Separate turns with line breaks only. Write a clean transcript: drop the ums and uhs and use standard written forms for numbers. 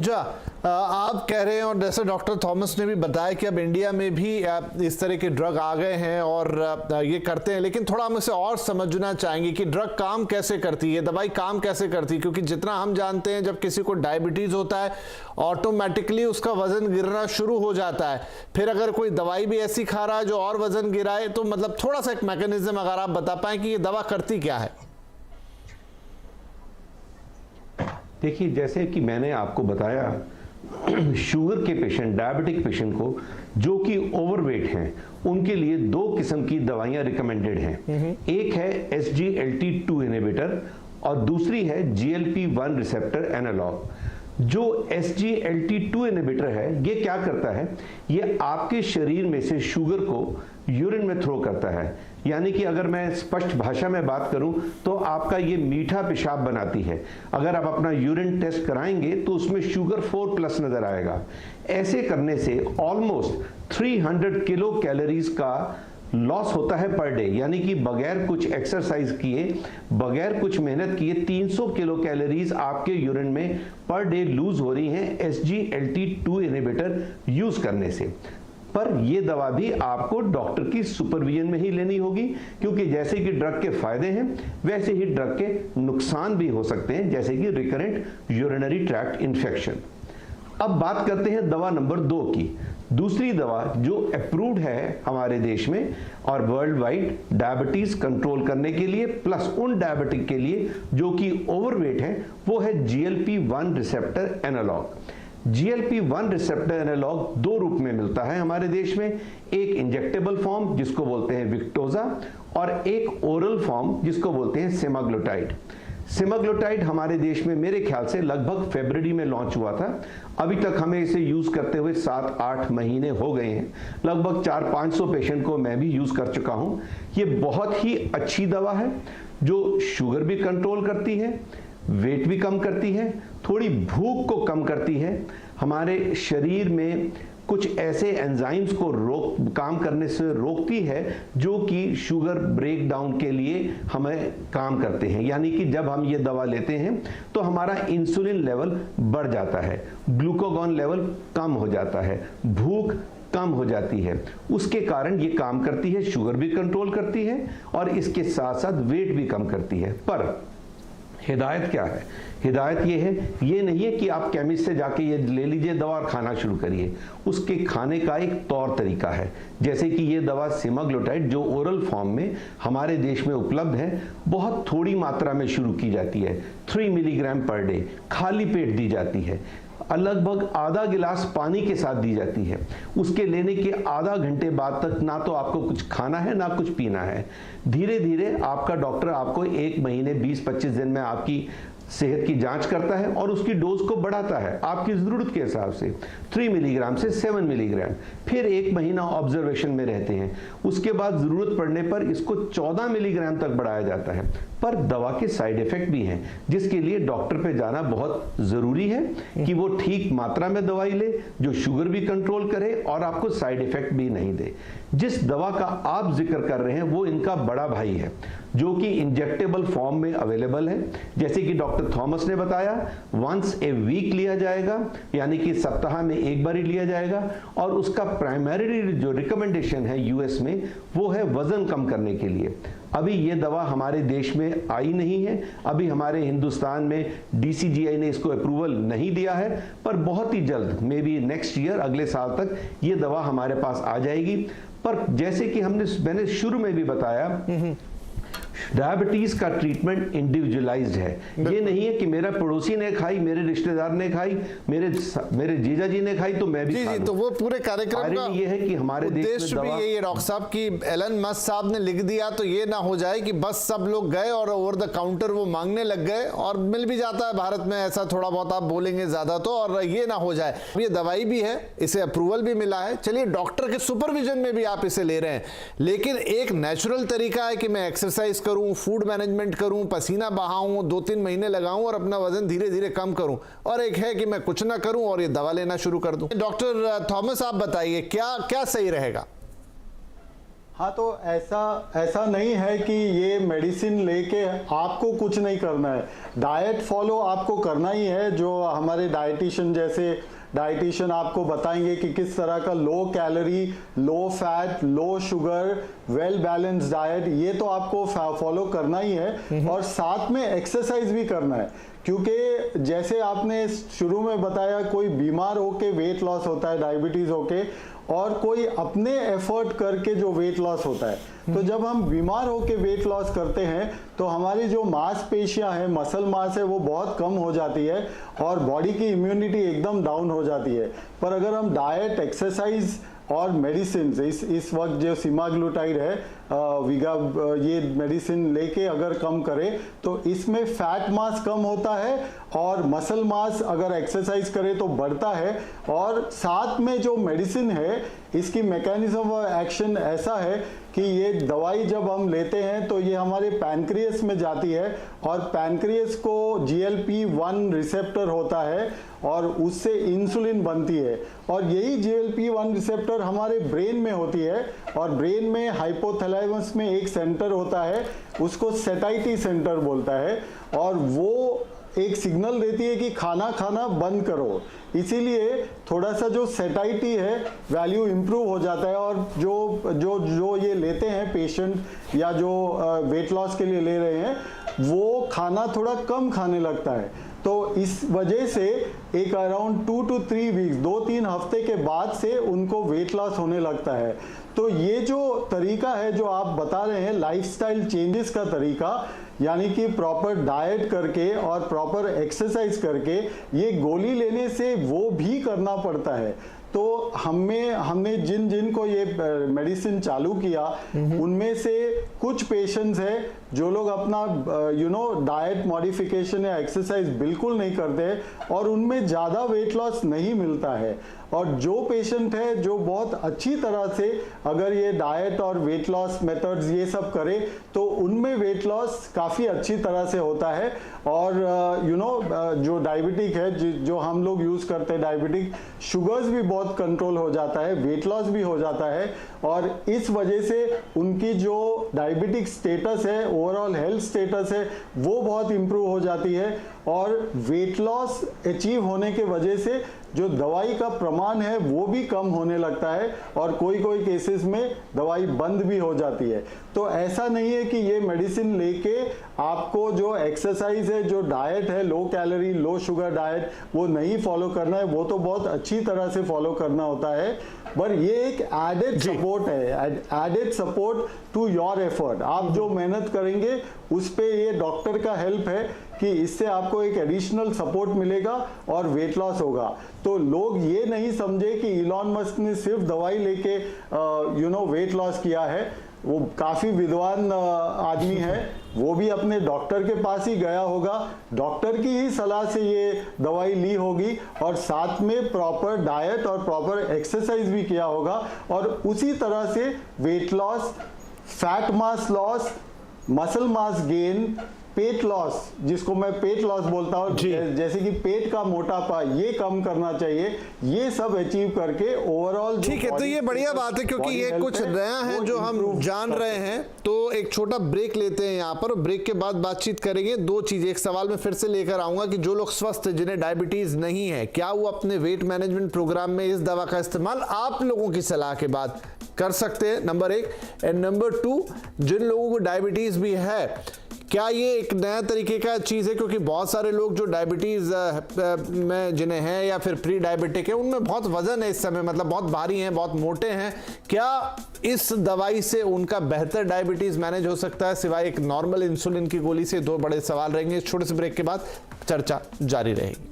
आप कह रहे हैं और जैसे डॉक्टर थॉमस ने भी बताया कि अब इंडिया में भी इस तरह के ड्रग आ गए हैं और ये करते हैं, लेकिन थोड़ा हम इसे और समझना चाहेंगे कि ड्रग काम कैसे करती है, दवाई काम कैसे करती है। क्योंकि जितना हम जानते हैं, जब किसी को डायबिटीज होता है ऑटोमेटिकली उसका वजन गिरना शुरू हो जाता है। फिर अगर कोई दवाई भी ऐसी खा रहा है जो और वजन गिराए, तो मतलब थोड़ा सा एक मैकेनिज्म अगर आप बता पाए कि ये दवा करती क्या है।
देखिए, जैसे कि मैंने आपको बताया, शुगर के पेशेंट, डायबिटिक पेशेंट को जो कि ओवरवेट हैं, उनके लिए दो किस्म की दवाइयां रिकमेंडेड हैं। एक है SGLT2 इनहिबिटर और दूसरी है GLP-1 रिसेप्टर एनालॉग। जो SGLT2 इनहिबिटर है, ये क्या करता है, ये आपके शरीर में से शुगर को यूरिन में थ्रो करता है। यानी कि अगर मैं स्पष्ट भाषा में बात करूं तो आपका ये मीठा पेशाब बनाती है। अगर आप अपना यूरिन टेस्ट कराएंगे तो उसमें शुगर 4+ नजर आएगा। ऐसे करने से ऑलमोस्ट 300 किलो कैलोरीज का लॉस होता है पर डे। यानी कि बगैर कुछ एक्सरसाइज किए, बगैर कुछ मेहनत किए 300 किलो कैलोरीज आपके यूरिन में पर डे लूज हो रही हैं SGLT2 इनहिबिटर यूज करने से। पर यह दवा भी आपको डॉक्टर की सुपरविजन में ही लेनी होगी, क्योंकि जैसे कि ड्रग के फायदे हैं वैसे ही ड्रग के नुकसान भी हो सकते हैं, जैसे कि रिकरेंट यूरिनरी ट्रैक्ट इन्फेक्शन। अब बात करते हैं दवा नंबर 2 की। दूसरी दवा जो अप्रूव्ड है हमारे देश में और वर्ल्ड वाइड डायबिटीज कंट्रोल करने के लिए, प्लस उन डायबिटिक के लिए जो कि ओवरवेट है, वो है GLP-1 receptor analogue. GLP-1 receptor analogue दो रूप में मिलता है हमारे देश में। एक इंजेक्टेबल फॉर्म जिसको बोलते हैं विक्टोजा, और एक ओरल फॉर्म जिसको बोलते हैं सेमाग्लोटाइड। सेमाग्लोटाइड हमारे देश में मेरे ख्याल से लगभग फरवरी में लॉन्च हुआ था। अभी तक हमें इसे यूज करते हुए 7-8 महीने हो गए हैं। लगभग 400-500 पेशेंट को मैं भी यूज कर चुका हूं। ये बहुत ही अच्छी दवा है जो शुगर भी कंट्रोल करती है, वेट भी कम करती है, थोड़ी भूख को कम करती है, हमारे शरीर में कुछ ऐसे एंजाइम्स को काम करने से रोकती है जो कि शुगर ब्रेक डाउन के लिए हमें काम करते हैं। यानी कि जब हम ये दवा लेते हैं तो हमारा इंसुलिन लेवल बढ़ जाता है, ग्लूकागॉन लेवल कम हो जाता है, भूख कम हो जाती है। उसके कारण ये काम करती है, शुगर भी कंट्रोल करती है और इसके साथ साथ वेट भी कम करती है। पर हिदायत क्या है? हिदायत ये है, ये नहीं है कि आप केमिस्ट से जाके ये ले लीजिए दवा और खाना शुरू करिए। उसके खाने का एक तौर तरीका है। जैसे कि ये दवा सेमाग्लोटाइड जो ओरल फॉर्म में हमारे देश में उपलब्ध है, बहुत थोड़ी मात्रा में शुरू की जाती है। 3 मिलीग्राम पर डे खाली पेट दी जाती है। लगभग आधा गिलास पानी के साथ दी जाती है। उसके लेने के आधा घंटे बाद तक ना तो आपको कुछ खाना है ना कुछ पीना है। धीरे धीरे आपका डॉक्टर आपको 1 महीने 20-25 दिन में आपकी सेहत की जांच करता है और उसकी डोज को बढ़ाता है आपकी जरूरत के हिसाब से, 3 मिलीग्राम से 7 मिलीग्राम। फिर 1 महीना ऑब्जर्वेशन में रहते हैं। उसके बाद जरूरत पड़ने पर इसको 14 मिलीग्राम तक बढ़ाया जाता है। पर दवा के साइड इफेक्ट भी हैं, जिसके लिए डॉक्टर पे जाना बहुत जरूरी है कि वो ठीक मात्रा में दवाई ले जो शुगर भी कंट्रोल करे और आपको साइड इफेक्ट भी नहीं दे। जिस दवा का आप जिक्र कर रहे हैं वो इनका बड़ा भाई है, जो कि इंजेक्टेबल फॉर्म में अवेलेबल है। जैसे कि डॉक्टर थॉमस ने बताया, वंस ए वीक लिया जाएगा, यानी कि सप्ताह में एक बार ही लिया जाएगा। और उसका प्राइमरी जो रिकमेंडेशन है यूएस में, वो है वजन कम करने के लिए। अभी ये दवा हमारे देश में आई नहीं है, अभी हमारे हिंदुस्तान में DCGI ने इसको अप्रूवल नहीं दिया है, पर बहुत ही जल्द, मे बी नेक्स्ट ईयर, अगले साल तक ये दवा हमारे पास आ जाएगी। पर जैसे कि मैंने शुरू में भी बताया, डायबिटीज का ट्रीटमेंट इंडिविजुअलाइज्ड है। ये नहीं है कि मेरा पड़ोसी ने खाई, मेरे रिश्तेदार ने खाई, मेरे जीजा जी ने खाई तो मैं भी खा लूं।
तो वो पूरे कार्यक्रम का
ये है कि हमारे देश में
भी यही है डॉक्टर साहब की एलन मस्क साहब ने लिख दिया तो ये ना हो जाए कि बस सब लोग गए और ओवर द काउंटर वो मांगने लग गए, और मिल भी जाता है भारत में ऐसा, थोड़ा बहुत आप बोलेंगे ज्यादा तो, और ये ना हो जाए। ये दवाई भी है, इसे अप्रूवल भी मिला है, चलिए डॉक्टर के सुपरविजन में भी आप इसे ले रहे हैं, लेकिन एक नेचुरल तरीका है कि मैं एक्सरसाइज करूं, फूड मैनेजमेंट करूं, पसीना बहाऊं, 2-3 महीने लगाऊं और अपना वजन धीरे धीरे कम करूं, और एक है कि मैं कुछ ना करूं और ये दवा लेना शुरू कर दूं। डॉक्टर थॉमस आप बताइए क्या क्या सही रहेगा?
हाँ, तो ऐसा नहीं है कि ये मेडिसिन लेके आपको कुछ नहीं करना है। डाइट फॉलो आपको करना ही है, जो हमारे डाइटिशियन आपको बताएंगे कि किस तरह का low calorie, low fat, low sugar, well balance diet, ये तो आपको फॉलो करना ही है। और साथ में एक्सरसाइज भी करना है, क्योंकि जैसे आपने शुरू में बताया, कोई बीमार होके वेट लॉस होता है, डायबिटीज होके, और कोई अपने एफर्ट करके जो वेट लॉस होता है। तो जब हम बीमार होके वेट लॉस करते हैं तो हमारी जो मांसपेशियां हैं, मसल मास है, वो बहुत कम हो जाती है और बॉडी की इम्यूनिटी एकदम डाउन हो जाती है। पर अगर हम डाइट, एक्सरसाइज और मेडिसिन, इस वक्त जो सीमाग्लूटाइड है, ये मेडिसिन लेके अगर कम करें तो इसमें फैट मास कम होता है और मसल मास अगर एक्सरसाइज करें तो बढ़ता है। और साथ में जो मेडिसिन है, इसकी मैकेनिज्म ऑफ एक्शन ऐसा है कि ये दवाई जब हम लेते हैं तो ये हमारे पैनक्रियास में जाती है और पैनक्रियास को GLP-1 रिसेप्टर होता है और उससे इंसुलिन बनती है। और यही GLP-1 रिसेप्टर हमारे ब्रेन में होती है और ब्रेन में हाइपोथैलेमस में एक सेंटर होता है, उसको सेटाइटी सेंटर बोलता है, और वो एक सिग्नल देती है कि खाना खाना बंद करो। इसीलिए थोड़ा सा जो सेटाइटी है वैल्यू इंप्रूव हो जाता है और जो ये लेते हैं पेशेंट या जो वेट लॉस के लिए ले रहे हैं, वो खाना थोड़ा कम खाने लगता है। तो इस वजह से एक अराउंड 2 to 3 वीक्स, 2-3 हफ्ते के बाद से उनको वेट लॉस होने लगता है। तो ये जो तरीका है जो आप बता रहे हैं, लाइफस्टाइल चेंजेस का तरीका, यानी कि प्रॉपर डाइट करके और प्रॉपर एक्सरसाइज करके, ये गोली लेने से वो भी करना पड़ता है। तो हमने जिन को ये मेडिसिन चालू किया, उनमें से कुछ पेशेंट्स हैं जो लोग अपना डाइट मॉडिफिकेशन या एक्सरसाइज बिल्कुल नहीं करते और उनमें ज़्यादा वेट लॉस नहीं मिलता है। और जो पेशेंट है जो बहुत अच्छी तरह से अगर ये डाइट और वेट लॉस मेथड्स ये सब करे तो उनमें वेट लॉस काफ़ी अच्छी तरह से होता है। और जो डायबिटिक है, जो हम लोग यूज़ करते हैं डायबिटिक, शुगर्स भी बहुत कंट्रोल हो जाता है, वेट लॉस भी हो जाता है। और इस वजह से उनकी जो डायबिटिक स्टेटस है, ओवरऑल हेल्थ स्टेटस है, वो बहुत इंप्रूव हो जाती है। और वेट लॉस अचीव होने के वजह से जो दवाई का प्रमाण है वो भी कम होने लगता है और कोई केसेस में दवाई बंद भी हो जाती है। तो ऐसा नहीं है कि ये मेडिसिन लेके आपको जो एक्सरसाइज है, जो डाइट है, low calorie low sugar diet, वो नहीं फॉलो करना है, वो तो बहुत अच्छी तरह से फॉलो करना होता है। पर ये एक एडेड सपोर्ट है, added support to your effort. आप जो मेहनत करेंगे उस पे ये डॉक्टर का हेल्प है कि इससे आपको एक एडिशनल सपोर्ट मिलेगा और वेट लॉस होगा। तो लोग ये नहीं समझे कि इलॉन मस्क ने सिर्फ दवाई लेके वेट लॉस किया है। वो काफ़ी विद्वान आदमी है, वो भी अपने डॉक्टर के पास ही गया होगा, डॉक्टर की ही सलाह से ये दवाई ली होगी और साथ में प्रॉपर डाइट और प्रॉपर एक्सरसाइज भी किया होगा और उसी तरह से weight loss, fat mass loss, muscle mass gain, पेट लॉस, जिसको मैं पेट लॉस बोलता हूँ, जैसे कि पेट का मोटापा, ये कम करना चाहिए। ये सब अचीव करके ओवरऑल
ठीक है। तो ये बढ़िया बात है क्योंकि ये कुछ नया है जो हम जान रहे हैं। तो एक छोटा ब्रेक लेते हैं यहाँ पर, ब्रेक के बाद बातचीत करेंगे। दो चीजें, एक सवाल में फिर से लेकर आऊंगा कि जो लोग स्वस्थ हैं, जिन्हें डायबिटीज नहीं है, क्या वो अपने वेट मैनेजमेंट प्रोग्राम में इस दवा का इस्तेमाल आप लोगों की सलाह के बाद कर सकते हैं, नंबर 1। एंड नंबर 2, जिन लोगों को डायबिटीज भी है, क्या ये एक नया तरीके का चीज़ है? क्योंकि बहुत सारे लोग जो डायबिटीज़ में जिन्हें है या फिर प्री डायबिटिक है, उनमें बहुत वजन है इस समय, मतलब बहुत भारी हैं, बहुत मोटे हैं। क्या इस दवाई से उनका बेहतर डायबिटीज़ मैनेज हो सकता है सिवाय एक नॉर्मल इंसुलिन की गोली से? दो बड़े सवाल रहेंगे। छोटे से ब्रेक के बाद चर्चा जारी रहेगी।